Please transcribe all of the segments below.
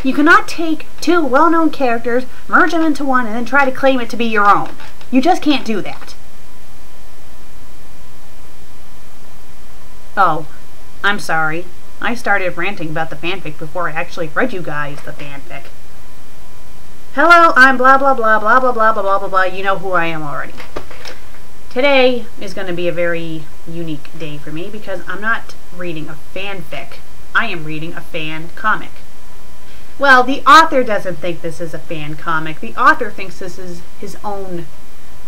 You cannot take two well-known characters, merge them into one, and then try to claim it to be your own. You just can't do that. Oh, I'm sorry. I started ranting about the fanfic before I actually read you guys the fanfic. Hello, I'm blah blah blah blah blah blah blah blah blah blah. You know who I am already. Today is going to be a very unique day for me because I'm not reading a fanfic. I am reading a fan comic. Well, the author doesn't think this is a fan comic. The author thinks this is his own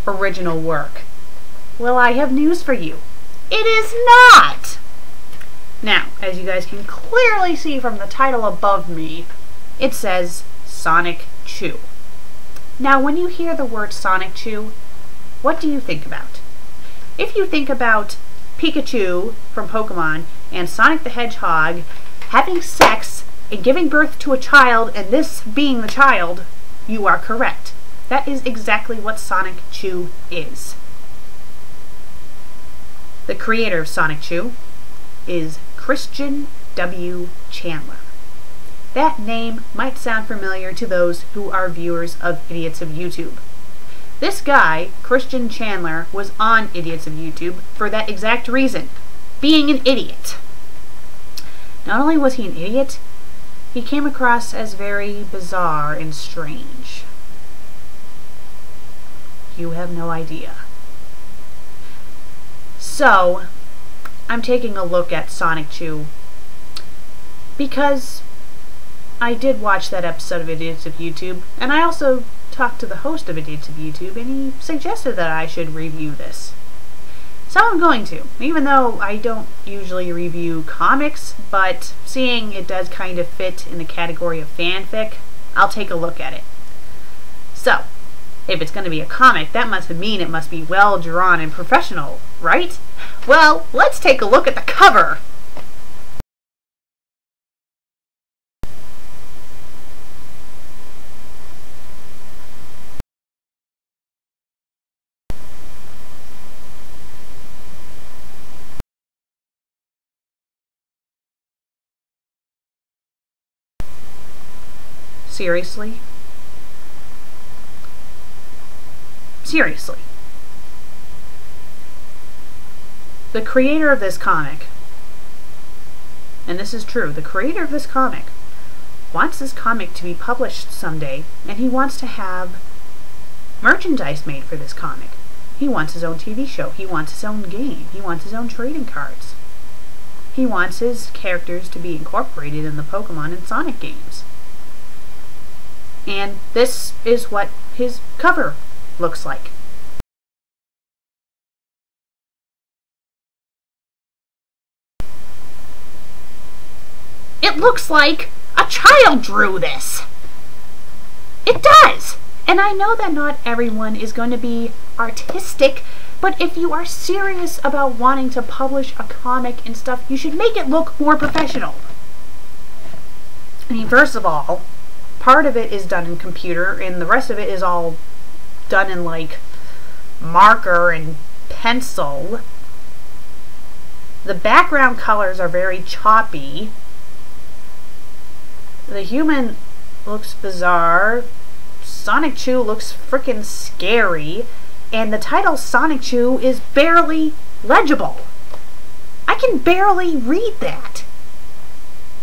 original work. Well, I have news for you. It is not! Now, as you guys can clearly see from the title above me, it says Sonichu. Now, when you hear the word Sonichu, what do you think about? If you think about Pikachu from Pokemon and Sonic the Hedgehog having sex and giving birth to a child and this being the child, you are correct. That is exactly what Sonichu is. The creator of Sonichu is Christian W. Chandler. That name might sound familiar to those who are viewers of Idiots of YouTube. This guy, Christian Chandler, was on Idiots of YouTube for that exact reason, being an idiot. Not only was he an idiot, he came across as very bizarre and strange. You have no idea. So, I'm taking a look at Sonichu because I did watch that episode of Idiots of YouTube, and I also talked to the host of Idiots of YouTube, and he suggested that I should review this. So I'm going to, even though I don't usually review comics, but seeing it does kind of fit in the category of fanfic, I'll take a look at it. So, if it's going to be a comic, that must mean it must be well drawn and professional, right? Well, let's take a look at the cover. Seriously? Seriously. The creator of this comic, and this is true, the creator of this comic wants this comic to be published someday, and he wants to have merchandise made for this comic. He wants his own TV show. He wants his own game. He wants his own trading cards. He wants his characters to be incorporated in the Pokemon and Sonic games. And this is what his cover looks like. It looks like a child drew this. It does! And I know that not everyone is going to be artistic, but if you are serious about wanting to publish a comic and stuff, you should make it look more professional. I mean, first of all, part of it is done in computer, and the rest of it is all done in, like, marker and pencil. The background colors are very choppy. The human looks bizarre. Sonichu looks frickin' scary. And the title Sonichu is barely legible. I can barely read that.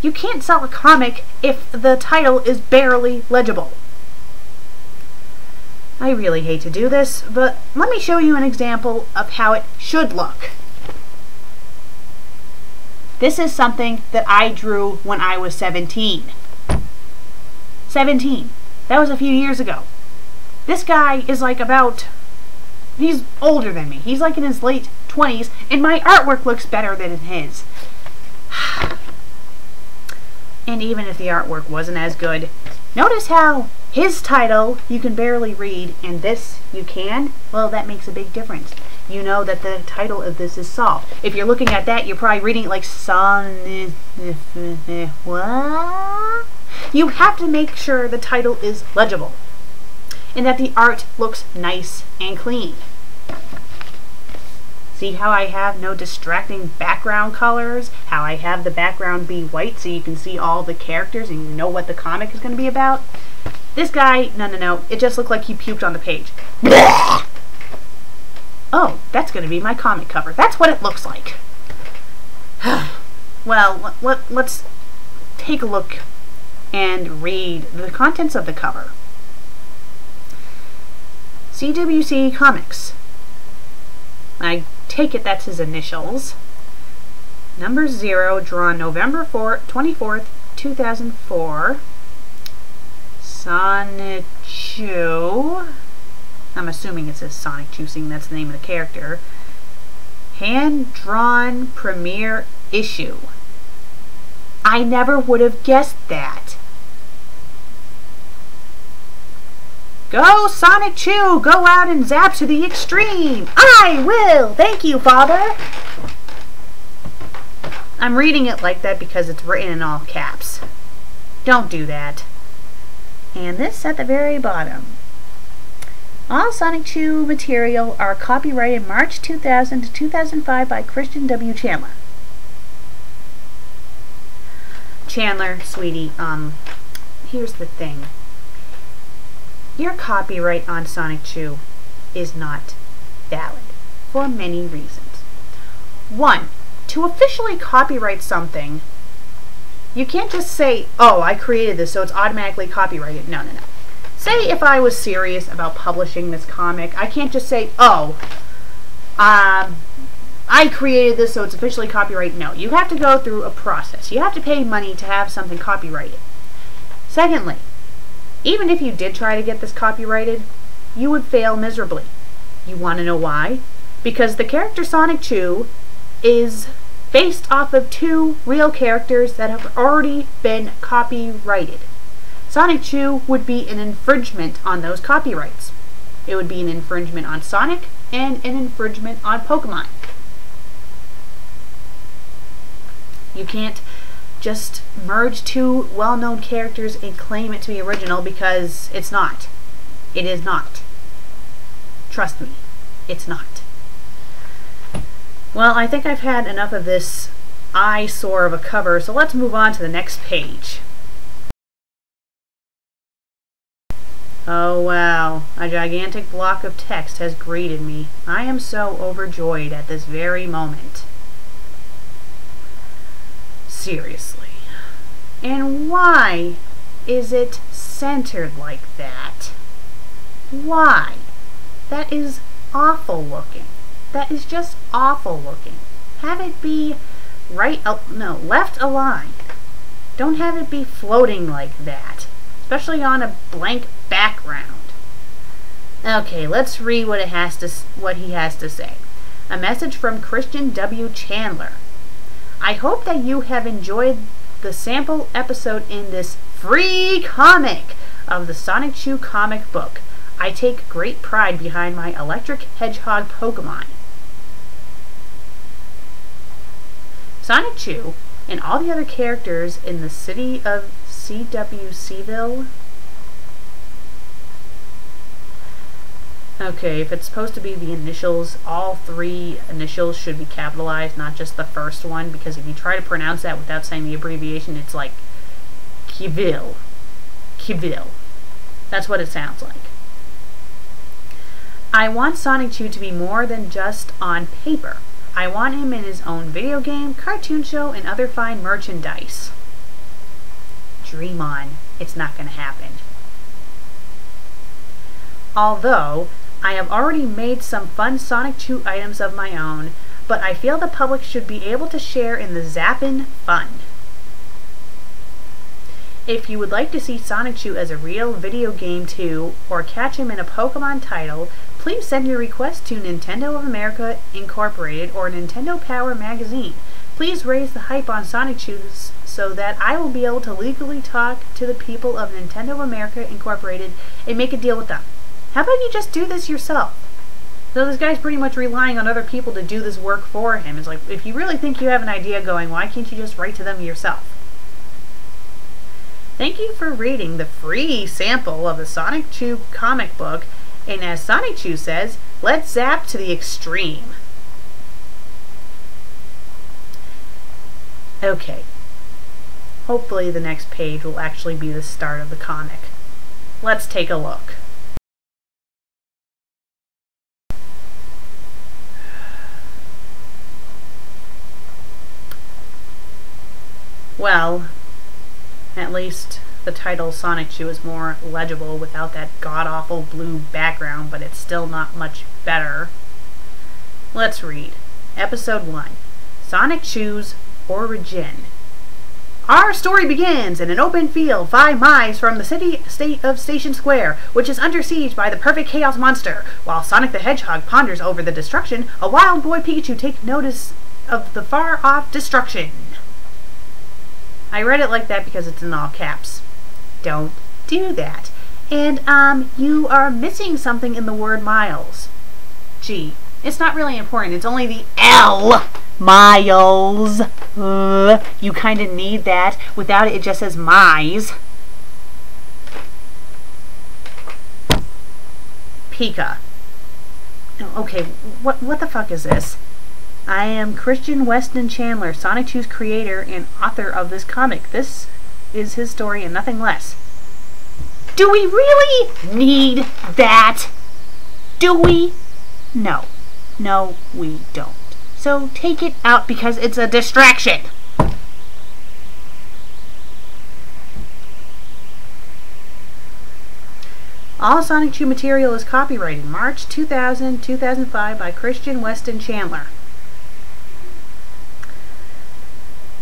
You can't sell a comic if the title is barely legible. I really hate to do this, but let me show you an example of how it should look. This is something that I drew when I was 17. 17. That was a few years ago. This guy is like he's older than me. He's like in his late 20s, and my artwork looks better than his. And even if the artwork wasn't as good, notice how his title you can barely read, and this you can? Well, that makes a big difference. You know that the title of this is Saul. If you're looking at that, you're probably reading it like Son. What? You have to make sure the title is legible, and that the art looks nice and clean. See how I have no distracting background colors? How I have the background be white so you can see all the characters and you know what the comic is going to be about? This guy, no. It just looked like he puked on the page. Oh, that's going to be my comic cover. That's what it looks like. Well, let's take a look and read the contents of the cover. CWC Comics. I take it that's his initials. Number 0, drawn November 24th, 2004. Sonichu. I'm assuming it says Sonichu, seeing that's the name of the character. Hand-drawn premiere issue. I never would have guessed that. Go, Sonichu! Go out and zap to the extreme! I will! Thank you, Father! I'm reading it like that because it's written in all caps. Don't do that. And this at the very bottom. All Sonichu material are copyrighted March 2000 to 2005 by Christian W. Chandler. Chandler, sweetie, here's the thing. Your copyright on Sonichu is not valid for many reasons. 1, to officially copyright something, you can't just say, oh, I created this so it's automatically copyrighted. No. Say if I was serious about publishing this comic, I can't just say, oh, I created this so it's officially copyrighted. No, you have to go through a process. You have to pay money to have something copyrighted. Secondly, even if you did try to get this copyrighted, you would fail miserably. You want to know why? Because the character Sonichu is based off of 2 real characters that have already been copyrighted. Sonichu would be an infringement on those copyrights. It would be an infringement on Sonic and an infringement on Pokemon. You can't just merge 2 well-known characters and claim it to be original because it's not. It is not. Trust me, it's not. Well, I think I've had enough of this eyesore of a cover, so let's move on to the next page. Oh wow, a gigantic block of text has greeted me. I am so overjoyed at this very moment. Seriously. And why is it centered like that? Why? That is awful looking. That is just awful looking. Have it be left aligned. Don't have it be floating like that, especially on a blank background. Okay, let's read what he has to say. A message from Christian W. Chandler. I hope that you have enjoyed the sample episode in this free comic of the Sonichu comic book. I take great pride behind my electric hedgehog Pokemon. Sonichu and all the other characters in the city of CWCville. Okay, if it's supposed to be the initials, all 3 initials should be capitalized, not just the first one, because if you try to pronounce that without saying the abbreviation, it's like Kiville. Kiville. That's what it sounds like. I want Sonichu to be more than just on paper. I want him in his own video game, cartoon show, and other fine merchandise. Dream on. It's not going to happen. Although, I have already made some fun Sonichu items of my own, but I feel the public should be able to share in the Zappin' fun. If you would like to see Sonichu as a real video game too, or catch him in a Pokemon title, please send your request to Nintendo of America Incorporated or Nintendo Power Magazine. Please raise the hype on Sonichu so that I will be able to legally talk to the people of Nintendo of America Incorporated and make a deal with them. How about you just do this yourself? So this guy's pretty much relying on other people to do this work for him. It's like, if you really think you have an idea going, why can't you just write to them yourself? Thank you for reading the free sample of the Sonichu comic book, and as Sonichu says, let's zap to the extreme. Okay. Hopefully the next page will actually be the start of the comic. Let's take a look. Well, at least the title Sonichu is more legible without that god-awful blue background, but it's still not much better. Let's read. Episode 1. Sonichu's Origin. Our story begins in an open field 5 miles from the state of Station Square, which is under siege by the perfect chaos monster. While Sonic the Hedgehog ponders over the destruction, a wild boy Pikachu takes notice of the far-off destruction. I read it like that because it's in all caps. Don't do that. And, you are missing something in the word miles. Gee, it's not really important. It's only the L. Miles. You kind of need that. Without it, it just says miles. Pika. Okay, what the fuck is this? I am Christian Weston Chandler, Sonichu's creator and author of this comic. This is his story and nothing less. Do we really need that? Do we? No. No, we don't. So take it out because it's a distraction. All Sonichu material is copyrighted March 2000-2005 by Christian Weston Chandler.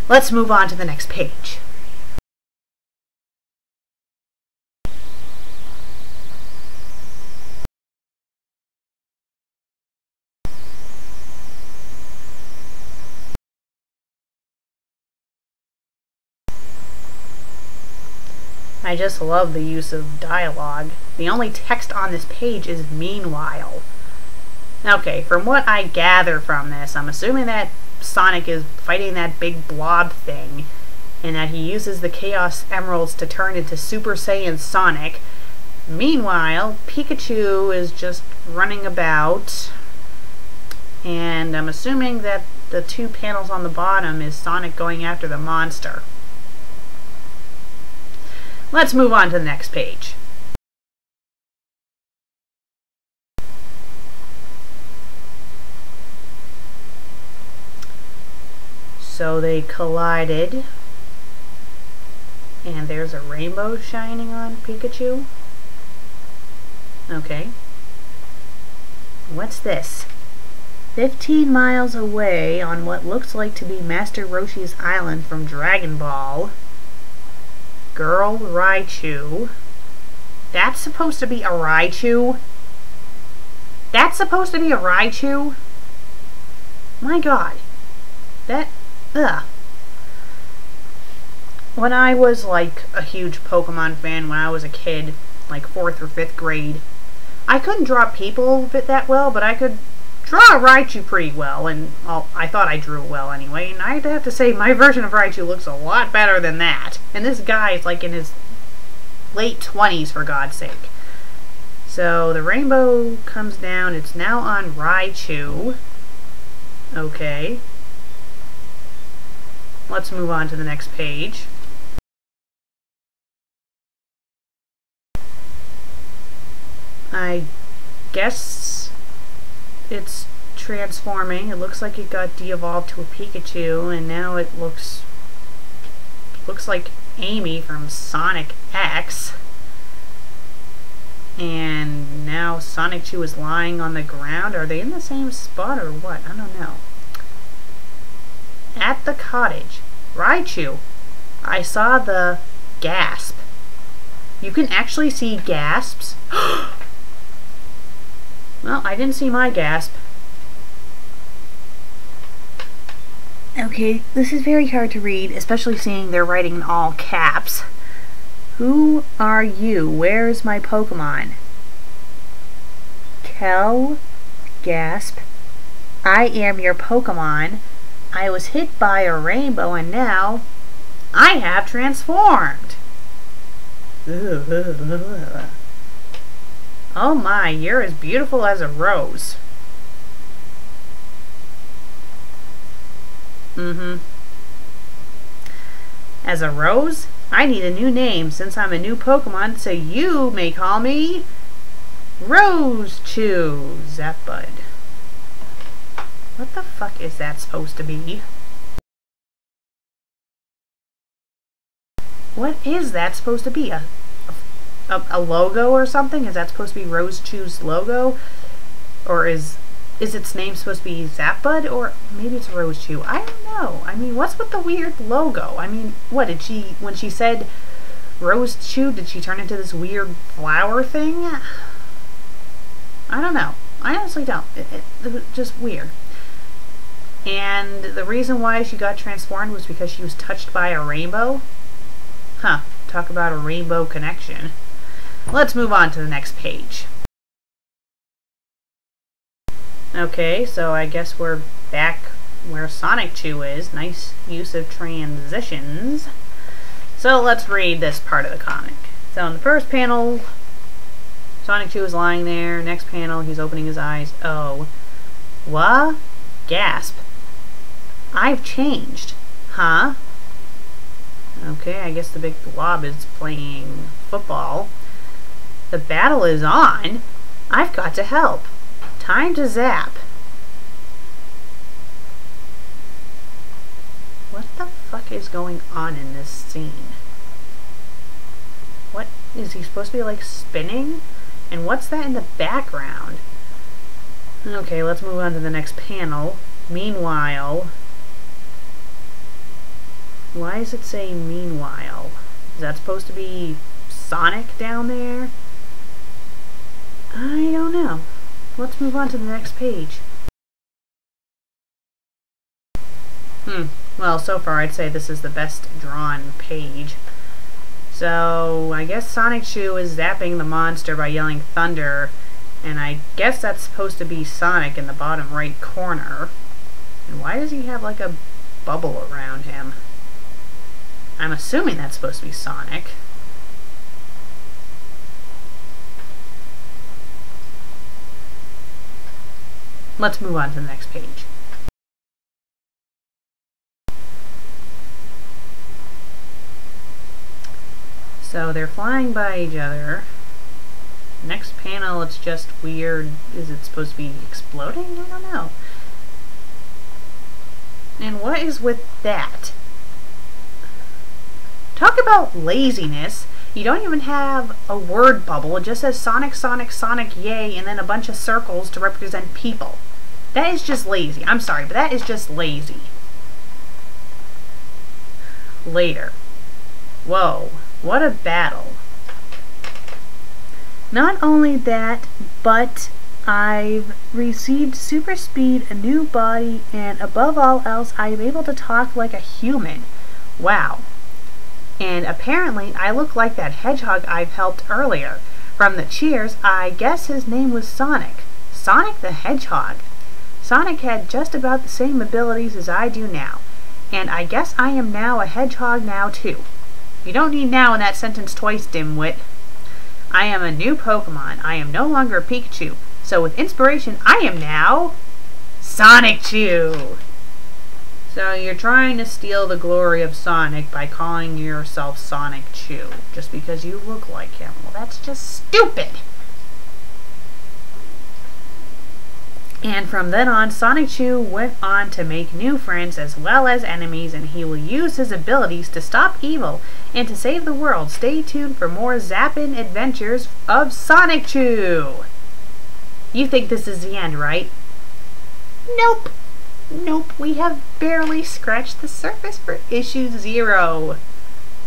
Let's move on to the next page. I just love the use of dialogue. The only text on this page is meanwhile. Okay, from what I gather from this, I'm assuming that Sonic is fighting that big blob thing, and that he uses the Chaos Emeralds to turn into Super Saiyan Sonic. Meanwhile, Pikachu is just running about, and I'm assuming that the 2 panels on the bottom is Sonic going after the monster. Let's move on to the next page. So they collided, and there's a rainbow shining on Pikachu. Okay. What's this? 15 miles away on what looks like to be Master Roshi's Island from Dragon Ball, Girl Raichu. That's supposed to be a Raichu? That's supposed to be a Raichu? My god. That... ugh. When I was like a huge Pokemon fan when I was a kid, like 4th or 5th grade, I couldn't draw people that well, but I could draw a Raichu pretty well, and well, I thought I drew it well anyway, and I'd have to say my version of Raichu looks a lot better than that. And this guy is like in his late 20s, for God's sake. So the rainbow comes down, it's now on Raichu. Okay. Let's move on to the next page. I guess it's transforming. It looks like it got de-evolved to a Pikachu, and now it looks like Amy from Sonic X. And now Sonichu is lying on the ground. Are they in the same spot or what? I don't know. At the cottage. Raichu. I saw the gasp. You can actually see gasps. Well, I didn't see my gasp. Okay, this is very hard to read, especially seeing they're writing in all caps. Who are you? Where's my Pokemon? Kel, gasp. I am your Pokemon. I was hit by a rainbow and now I have transformed. Oh my, you're as beautiful as a rose. As a rose, I need a new name since I'm a new Pokemon, so you may call me Rosechu, Zapbud. What the fuck is that supposed to be? What is that supposed to be? A logo or something? Is that supposed to be Rosechu's logo? Or is its name supposed to be Zapbud? Or maybe it's Rosechu. I don't know. I mean, what's with the weird logo? I mean, what did she, when she said Rosechu, did she turn into this weird flower thing? I don't know. I honestly don't. It was just weird. And the reason why she got transformed was because she was touched by a rainbow? Huh. Talk about a rainbow connection. Let's move on to the next page. Okay, so I guess we're back where Sonichu is. Nice use of transitions. So let's read this part of the comic. So in the first panel, Sonichu is lying there. Next panel, he's opening his eyes. Oh. What? Gasp. I've changed. Huh? Okay, I guess the big blob is playing football. The battle is on. I've got to help. Time to zap. What the fuck is going on in this scene? What is he supposed to be like spinning? And what's that in the background? Okay, let's move on to the next panel. Meanwhile, why does it say meanwhile? Is that supposed to be Sonic down there? I don't know. Let's move on to the next page. Well, so far I'd say this is the best drawn page. So, I guess Sonichu is zapping the monster by yelling thunder, and I guess that's supposed to be Sonic in the bottom right corner. And why does he have like a bubble around him? I'm assuming that's supposed to be Sonic. Let's move on to the next page. So they're flying by each other. Next panel, it's just weird. Is it supposed to be exploding? I don't know. And what is with that? Talk about laziness. You don't even have a word bubble. It just says Sonic, Sonic, Sonic, yay, and then a bunch of circles to represent people. That is just lazy. I'm sorry, but that is just lazy. Later. Whoa, what a battle. Not only that, but I've received super speed, a new body, and above all else, I am able to talk like a human. Wow. And apparently, I look like that hedgehog I've helped earlier. From the cheers, I guess his name was Sonic. Sonic the Hedgehog. Sonic had just about the same abilities as I do now. And I guess I am now a hedgehog now too. You don't need now in that sentence twice, dimwit. I am a new Pokemon. I am no longer a Pikachu. So with inspiration, I am now Sonichu. So you're trying to steal the glory of Sonic by calling yourself Sonichu just because you look like him. Well, that's just stupid. And from then on, Sonichu went on to make new friends as well as enemies, and he will use his abilities to stop evil and to save the world. Stay tuned for more zappin' adventures of Sonichu. You think this is the end, right? Nope. Nope, we have barely scratched the surface for issue 0.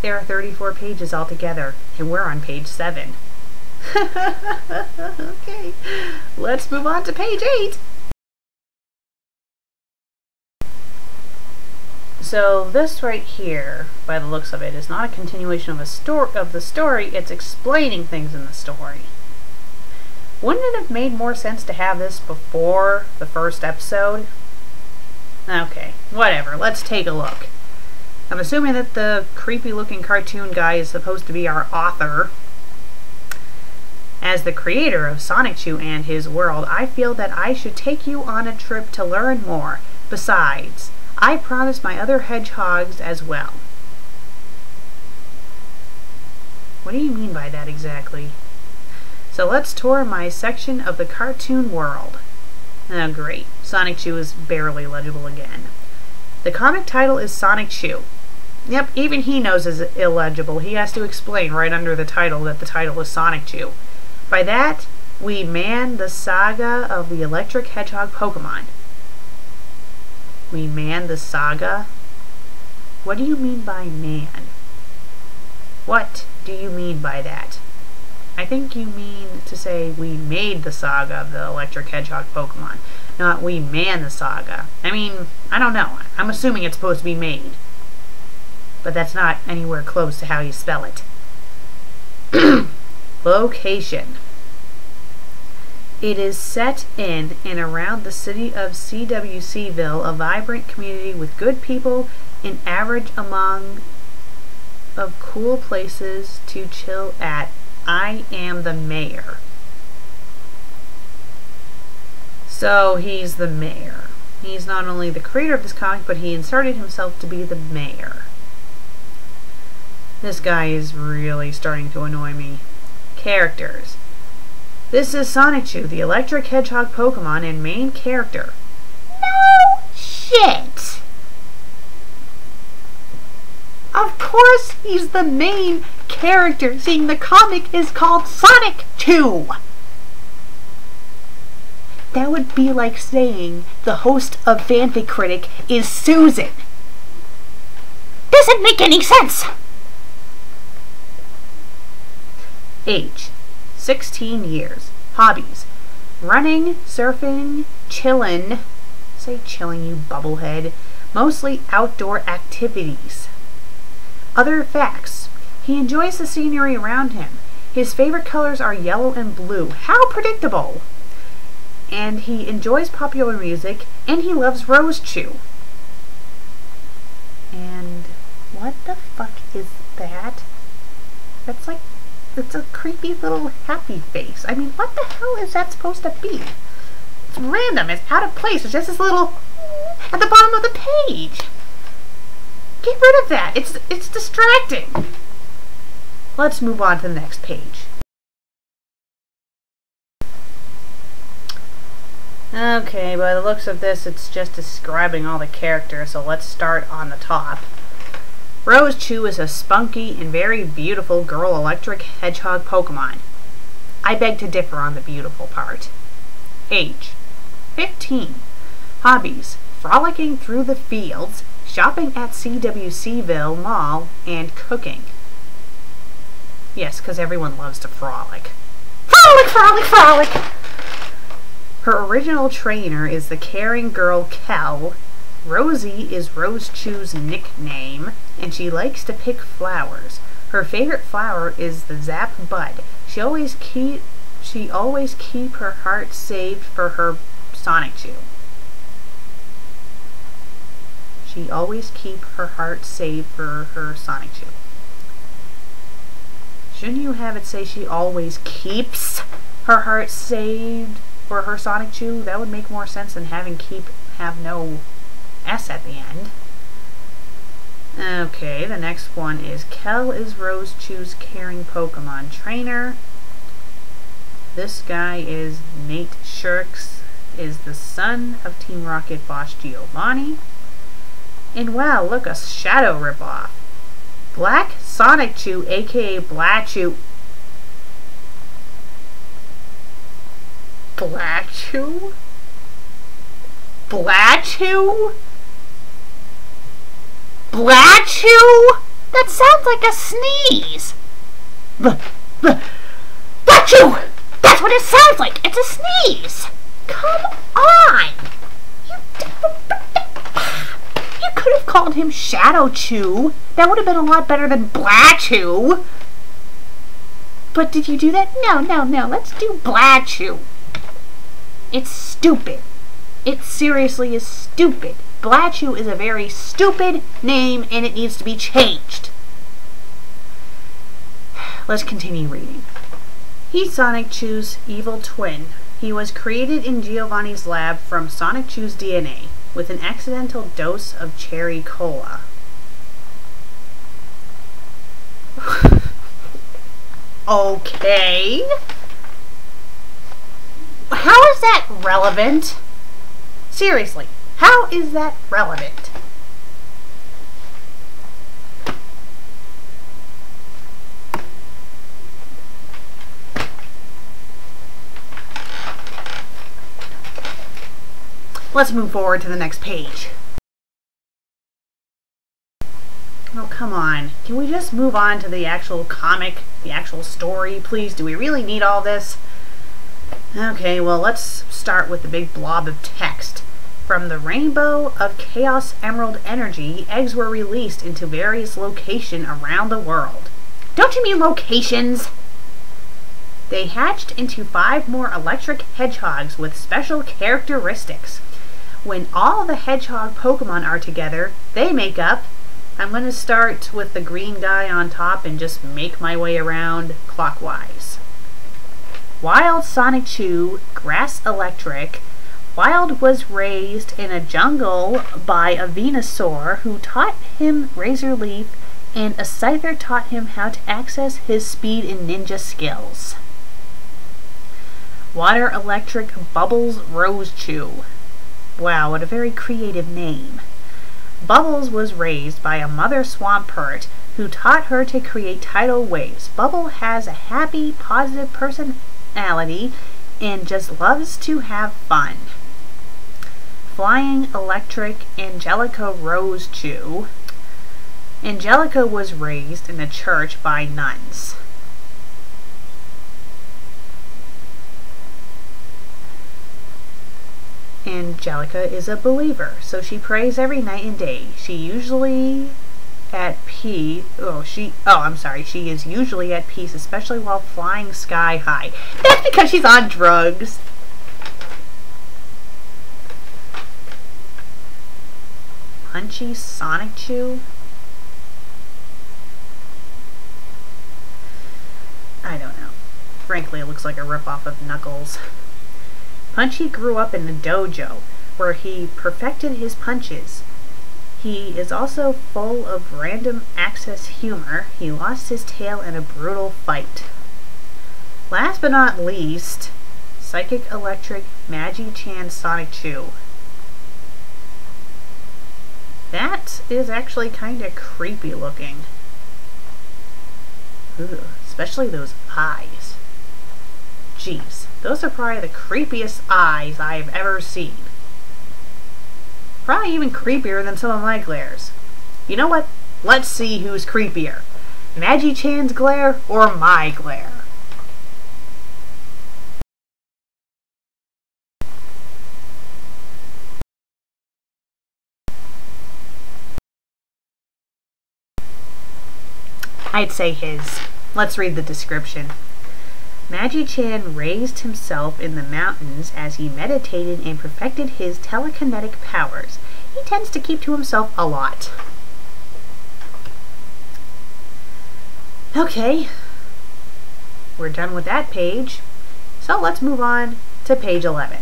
There are 34 pages altogether, and we're on page 7. Okay, let's move on to page 8. So this right here, by the looks of it, is not a continuation of the story, it's explaining things in the story. Wouldn't it have made more sense to have this before the first episode? Okay, whatever, let's take a look. I'm assuming that the creepy looking cartoon guy is supposed to be our author. As the creator of Sonichu and his world, I feel that I should take you on a trip to learn more. Besides, I promised my other hedgehogs as well. What do you mean by that exactly? So let's tour my section of the cartoon world. Oh great, Sonichu is barely legible again. The comic title is Sonichu. Yep, even he knows it's illegible. He has to explain right under the title that the title is Sonichu. By that, we man the saga of the Electric Hedgehog Pokemon. We man the saga? What do you mean by man? What do you mean by that? I think you mean to say we made the saga of the Electric Hedgehog Pokemon, not we man the saga. I mean, I don't know. I'm assuming it's supposed to be made. But that's not anywhere close to how you spell it. Location. It is set in and around the city of CWCville, a vibrant community with good people and average among of cool places to chill at. I am the mayor. So he's the mayor. He's not only the creator of this comic, but he inserted himself to be the mayor. This guy is really starting to annoy me. Characters. This is Sonichu, the Electric Hedgehog Pokemon and main character. No shit! Of course he's the main character, seeing the comic is called Sonichu! That would be like saying the host of FanFic Critic is Susan. Doesn't make any sense! Age, 16 years. Hobbies, running, surfing, chillin'. Say chilling, you bubblehead. Mostly outdoor activities. Other facts. He enjoys the scenery around him. His favorite colors are yellow and blue. How predictable! And he enjoys popular music, and he loves Rose Chew. And what the fuck is that? That's like, it's a creepy little happy face. I mean, what the hell is that supposed to be? It's random, it's out of place, it's just this little at the bottom of the page. Get rid of that, it's distracting. Let's move on to the next page. Okay, by the looks of this, it's just describing all the characters, so let's start on the top. Rose Chew is a spunky and very beautiful girl electric hedgehog Pokemon. I beg to differ on the beautiful part. Age, 15. Hobbies, frolicking through the fields, shopping at CWCville Mall, and cooking. Yes, because everyone loves to frolic. Frolic, frolic, frolic! Her original trainer is the caring girl Kel. Rosie is Rose Chew's nickname, and she likes to pick flowers. Her favorite flower is the Zap Bud. She always keep her heart saved for her Sonichu. She always keep her heart saved for her Sonichu. Shouldn't you have it say she always keeps her heart saved for her Sonichu? That would make more sense than having have no S at the end. Okay, the next one is Kel is Rose Chew's caring Pokemon trainer. This guy is Nate Shirks, is the son of Team Rocket boss Giovanni. And wow, look, a shadow ripoff. Black Sonichu, aka Blatchu. Blatchu? Blatchu? Blatchu? That sounds like a sneeze. Blatchu! That's what it sounds like. It's a sneeze. Come on. You could have called him Shadow Chew. That would have been a lot better than Blatchu. But did you do that? No. Let's do Blatchu. It's stupid. It seriously is stupid. Blatchu is a very stupid name and it needs to be changed. Let's continue reading. He's Sonichu's evil twin. He was created in Giovanni's lab from Sonichu's DNA with an accidental dose of cherry cola. Okay. How is that relevant? Seriously, how is that relevant? Let's move forward to the next page. Oh, come on. Can we just move on to the actual comic, the actual story, please? Do we really need all this? Okay, well, let's start with the big blob of text. From the rainbow of chaos emerald energy, eggs were released into various locations around the world. Don't you mean locations? They hatched into 5 more electric hedgehogs with special characteristics. When all the hedgehog Pokemon are together, they make up... I'm going to start with the green guy on top and just make my way around clockwise. Wild Sonichu, Grass Electric. Wild was raised in a jungle by a Venusaur who taught him Razor Leaf, and a Scyther taught him how to access his speed and ninja skills. Water Electric, Bubbles Rosechew. Wow, what a very creative name. Bubbles was raised by a mother Swampert who taught her to create tidal waves. Bubble has a happy, positive personality and just loves to have fun. Flying Electric, Angelica Rosechew. Angelica was raised in a church by nuns. Angelica is a believer, so she prays every night and day. She is usually at peace, especially while flying sky high. That's because she's on drugs. Punchy Sonichu? I don't know. Frankly, it looks like a ripoff of Knuckles. Punchy grew up in a dojo, where he perfected his punches. He is also full of random access humor. He lost his tail in a brutal fight. Last but not least, Psychic Electric Magi-Chan Sonichu. That is actually kind of creepy looking. Ugh, especially those eyes. Jeez, those are probably the creepiest eyes I've ever seen. Probably even creepier than some of my glares. You know what? Let's see who's creepier. Magi-Chan's glare or my glare? I'd say his. Let's read the description. Magi-Chan raised himself in the mountains as he meditated and perfected his telekinetic powers. He tends to keep to himself a lot. Okay, we're done with that page, so let's move on to page 11.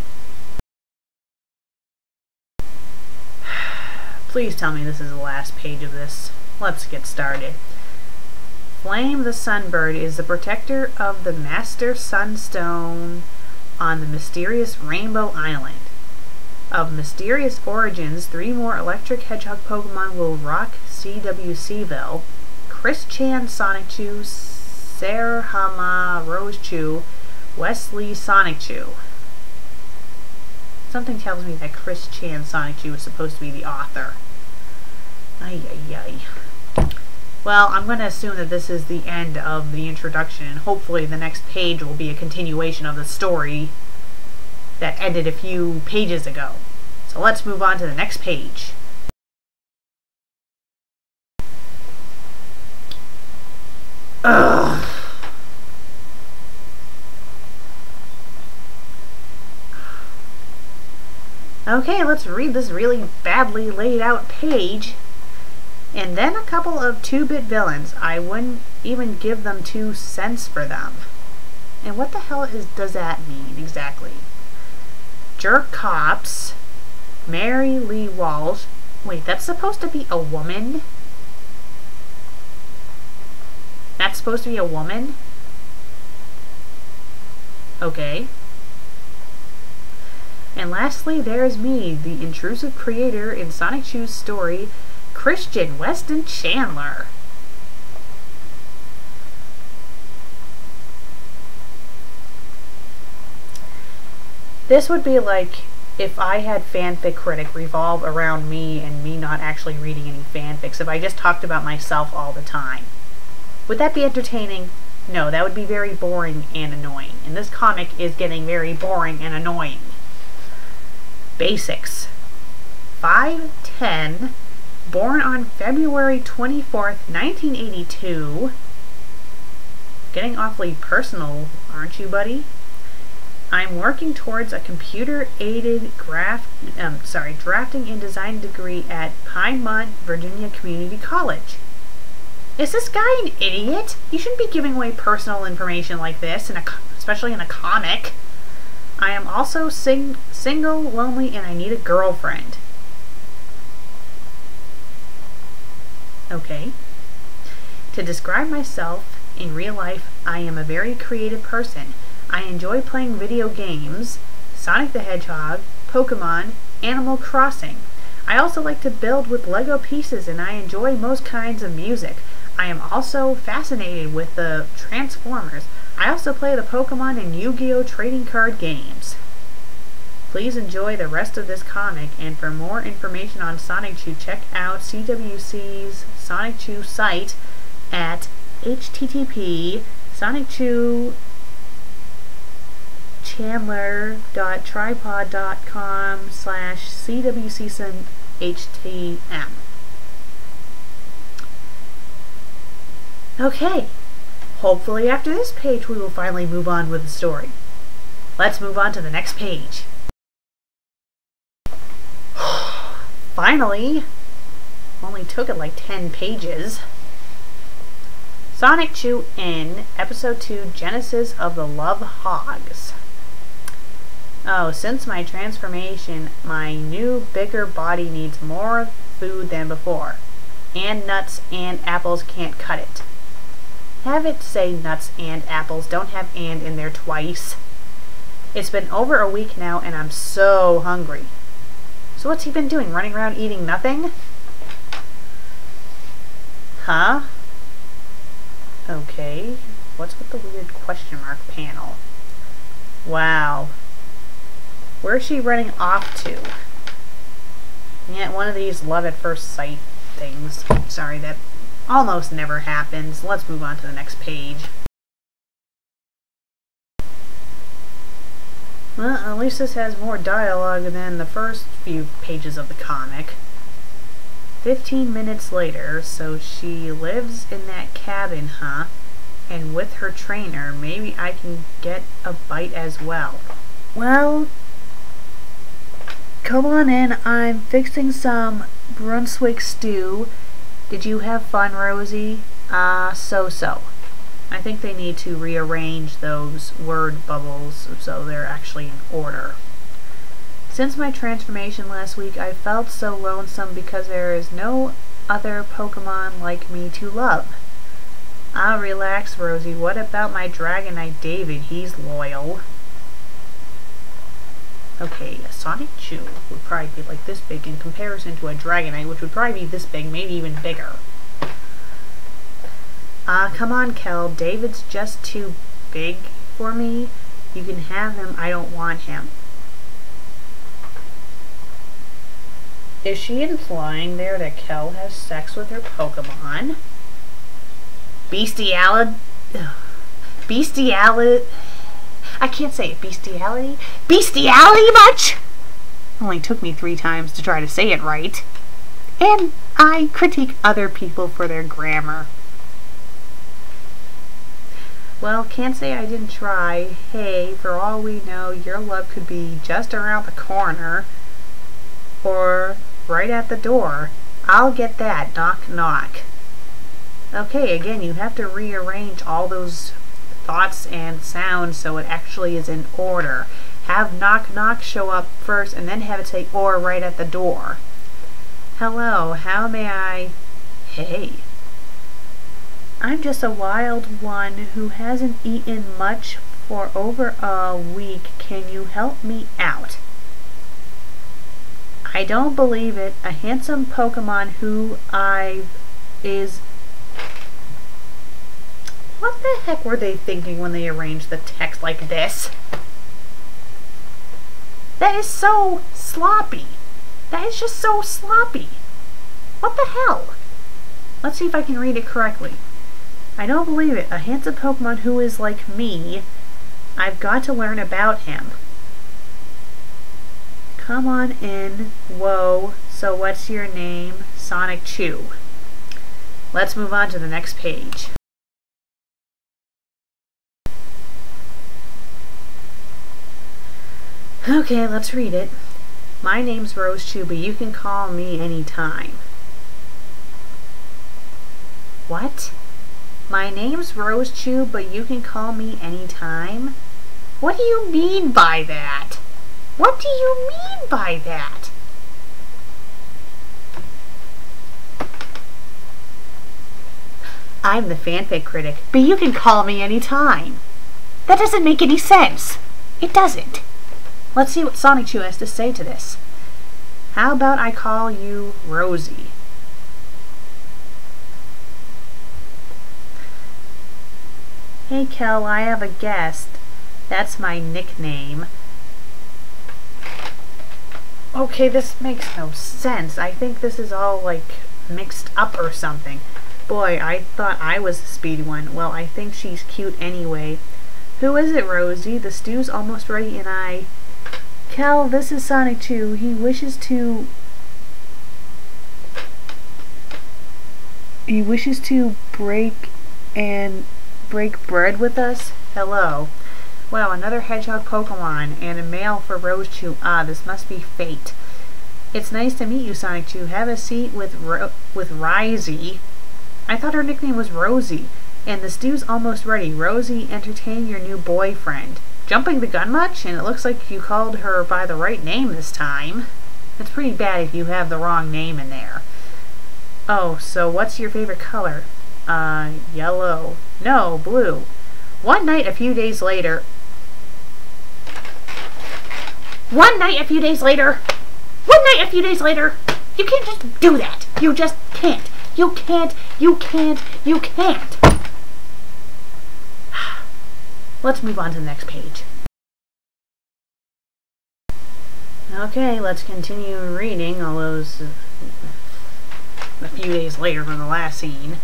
Please tell me this is the last page of this. Let's get started. Flame the Sunbird is the protector of the Master Sunstone on the mysterious Rainbow Island. Of mysterious origins, 3 more electric hedgehog Pokemon will rock CWCville. Christian Sonichu, Serhama Rosechew, Wesley Sonichu. Something tells me that Christian Sonichu is supposed to be the author. Ay, ay, ay. Well, I'm going to assume that this is the end of the introduction, and hopefully the next page will be a continuation of the story that ended a few pages ago. So let's move on to the next page. Ugh. Okay, let's read this really badly laid out page. And then a couple of 2-bit villains. I wouldn't even give them 2 cents for them. And what the hell does that mean exactly? Jerk Cops, Mary Lee Walsh. Wait, that's supposed to be a woman? That's supposed to be a woman? Okay. And lastly, there's me, the intrusive creator in Sonichu's story, Christian Weston Chandler. This would be like if I had FanFic Critic revolve around me and me not actually reading any fanfics, if I just talked about myself all the time. Would that be entertaining? No, that would be very boring and annoying. And this comic is getting very boring and annoying. Basics. 5'10", born on February 24th, 1982. Getting awfully personal, aren't you, buddy? I'm working towards a computer-aided drafting and design degree at Pinemont, Virginia Community College. Is this guy an idiot? You shouldn't be giving away personal information like this, especially in a comic. I am also single, lonely, and I need a girlfriend. Okay. To describe myself in real life, I am a very creative person. I enjoy playing video games, Sonic the Hedgehog, Pokemon, Animal Crossing. I also like to build with Lego pieces, and I enjoy most kinds of music. I am also fascinated with the Transformers. I also play the Pokemon and Yu-Gi-Oh! Trading card games. Please enjoy the rest of this comic, and for more information on Sonichu, check out CWC's Sonichu site at http://chandler.tripod.com/cwcSonHTM. Okay, hopefully after this page we will finally move on with the story. Let's move on to the next page. Finally! Only took it like 10 pages. Sonichu in Episode 2, Genesis of the Love Hogs. Oh, since my transformation, my new, bigger body needs more food than before. And nuts and apples can't cut it. Have it say nuts and apples. Don't have and in there twice. It's been over a week now and I'm so hungry. So what's he been doing? Running around eating nothing? Huh? Okay. What's with the weird question mark panel? Wow. Where's she running off to? Yeah, one of these love at first sight things. Sorry, that almost never happens. Let's move on to the next page. Well, at least this has more dialogue than the first few pages of the comic. 15 minutes later, so she lives in that cabin, huh? And with her trainer, maybe I can get a bite as well. Well, come on in. I'm fixing some Brunswick stew. Did you have fun, Rosie? So-so. I think they need to rearrange those word bubbles so they're actually in order. Since my transformation last week, I felt so lonesome because there is no other Pokemon like me to love. Ah, relax, Rosie. What about my Dragonite David? He's loyal. Okay, a Sonichu would probably be like this big in comparison to a Dragonite, which would probably be this big, maybe even bigger. Come on, Kel. David's just too big for me. You can have him. I don't want him. Is she implying there that Kel has sex with her Pokemon? Bestiality? I can't say it. Bestiality? Bestiality much? Only took me 3 times to try to say it right. And I critique other people for their grammar. Well, can't say I didn't try. Hey, for all we know, your love could be just around the corner. Or right at the door. I'll get that. Knock, knock. Okay, again, you have to rearrange all those thoughts and sounds so it actually is in order. Have knock, knock show up first and then have it say or right at the door. Hello, how may I... Hey. I'm just a wild one who hasn't eaten much for over a week. Can you help me out? I don't believe it. A handsome Pokemon who is... What the heck were they thinking when they arranged the text like this? That is so sloppy. That is just so sloppy. What the hell? Let's see if I can read it correctly. I don't believe it. A handsome Pokemon who is like me. I've got to learn about him. Come on in. Whoa. So what's your name? Sonichu. Let's move on to the next page. Okay, let's read it. My name's Sonichu, but you can call me anytime. What? My name's Sonichu, but you can call me anytime? What do you mean by that? What do you mean by that? I'm the FanFic Critic, but you can call me anytime. That doesn't make any sense. It doesn't. Let's see what Sonichu has to say to this. How about I call you Rosie? Hey Kel, I have a guest. That's my nickname. Okay, this makes no sense. I think this is all like mixed up or something. Boy, I thought I was the speedy one. Well, I think she's cute anyway. Who is it, Rosie? The stew's almost ready and I... Kel, this is Sonichu. He wishes to break bread with us? Hello. Wow, another hedgehog Pokemon and a male for Sonichu. Ah, this must be fate. It's nice to meet you, Sonichu. Have a seat with Risey. I thought her nickname was Rosie. And the stew's almost ready. Rosie, entertain your new boyfriend. Jumping the gun much? And it looks like you called her by the right name this time. It's pretty bad if you have the wrong name in there. Oh, so what's your favorite color? Yellow. No, blue. One night a few days later... You can't just do that. You just can't. You can't. Let's move on to the next page. Okay, let's continue reading all those a few days later from the last scene.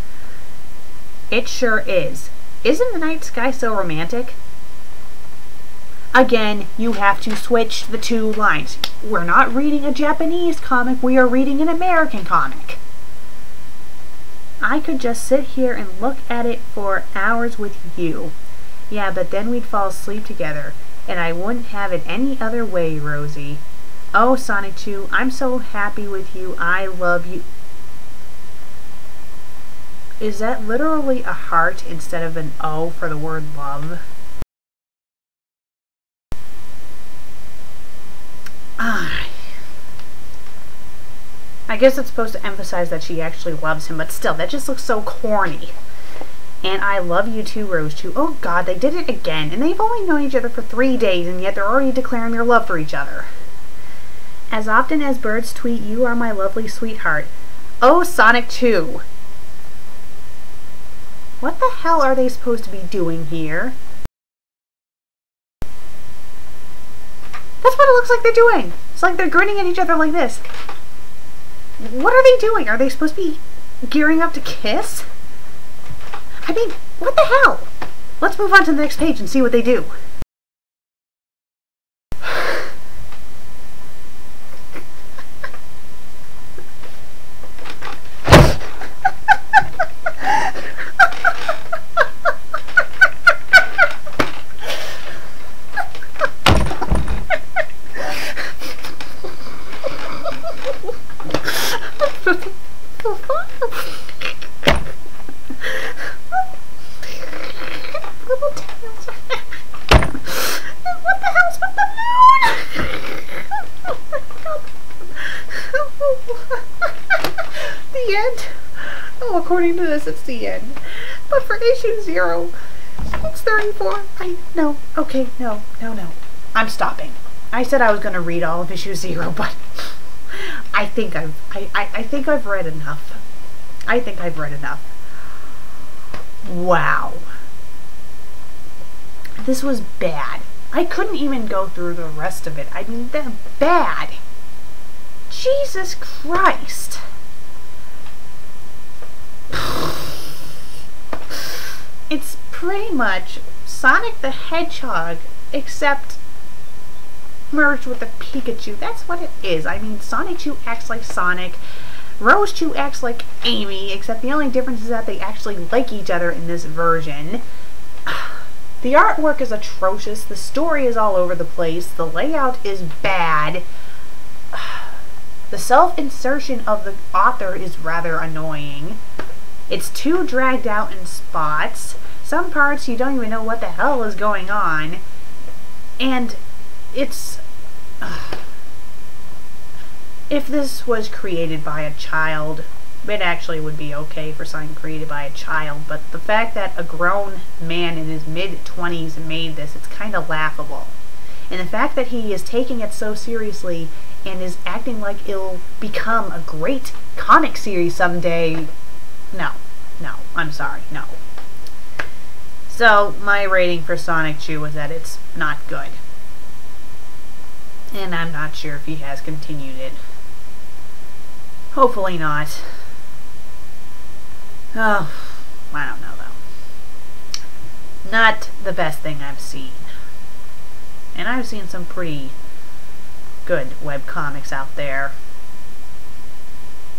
It sure is. Isn't the night sky so romantic? Again, you have to switch the two lines. We're not reading a Japanese comic, we are reading an American comic. I could just sit here and look at it for hours with you. Yeah, but then we'd fall asleep together, and I wouldn't have it any other way, Rosie. Oh, Sonichu, I'm so happy with you. I love you. Is that literally a heart instead of an O for the word love? I guess it's supposed to emphasize that she actually loves him, but still, that just looks so corny. And I love you too, Sonichu. Oh god, they did it again. And they've only known each other for 3 days, and yet they're already declaring their love for each other. As often as birds tweet, you are my lovely sweetheart. Oh, Sonichu. What the hell are they supposed to be doing here? That's what it looks like they're doing. It's like they're grinning at each other like this. What are they doing? Are they supposed to be gearing up to kiss? I mean, what the hell? Let's move on to the next page and see what they do. The end. Oh, according to this, it's the end. But for issue 0, It's 34. No. Okay, no. I'm stopping. I said I was going to read all of issue 0, but I think I've read enough. I think I've read enough. Wow. This was bad. I couldn't even go through the rest of it. I mean, they're bad. Jesus Christ. It's pretty much Sonic the Hedgehog, except merged with a Pikachu. That's what it is. I mean, Sonichu acts like Sonic. Rosechu acts like Amy, except the only difference is that they actually like each other in this version. The artwork is atrocious. The story is all over the place. The layout is bad. The self-insertion of the author is rather annoying. It's too dragged out in spots. Some parts you don't even know what the hell is going on. And it's... if this was created by a child, it actually would be okay for something created by a child, but the fact that a grown man in his mid-20s made this, it's kind of laughable. And the fact that he is taking it so seriously and is acting like it'll become a great comic series someday, no, I'm sorry, no. So, my rating for Sonichu is that it's not good. And I'm not sure if he has continued it. Hopefully not. Oh, I don't know though. Not the best thing I've seen. And I've seen some pretty good webcomics out there.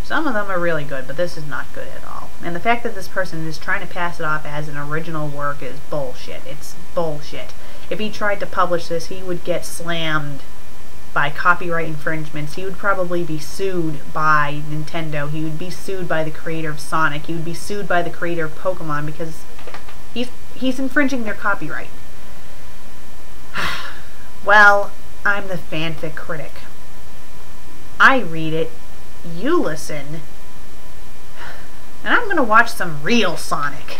Some of them are really good, but this is not good at all. And the fact that this person is trying to pass it off as an original work is bullshit. It's bullshit. If he tried to publish this, he would get slammed by copyright infringements. He would probably be sued by Nintendo. He would be sued by the creator of Sonic. He would be sued by the creator of Pokemon because he's infringing their copyright. Well, I'm the FanFic Critic. I read it, you listen, and I'm gonna watch some real Sonic.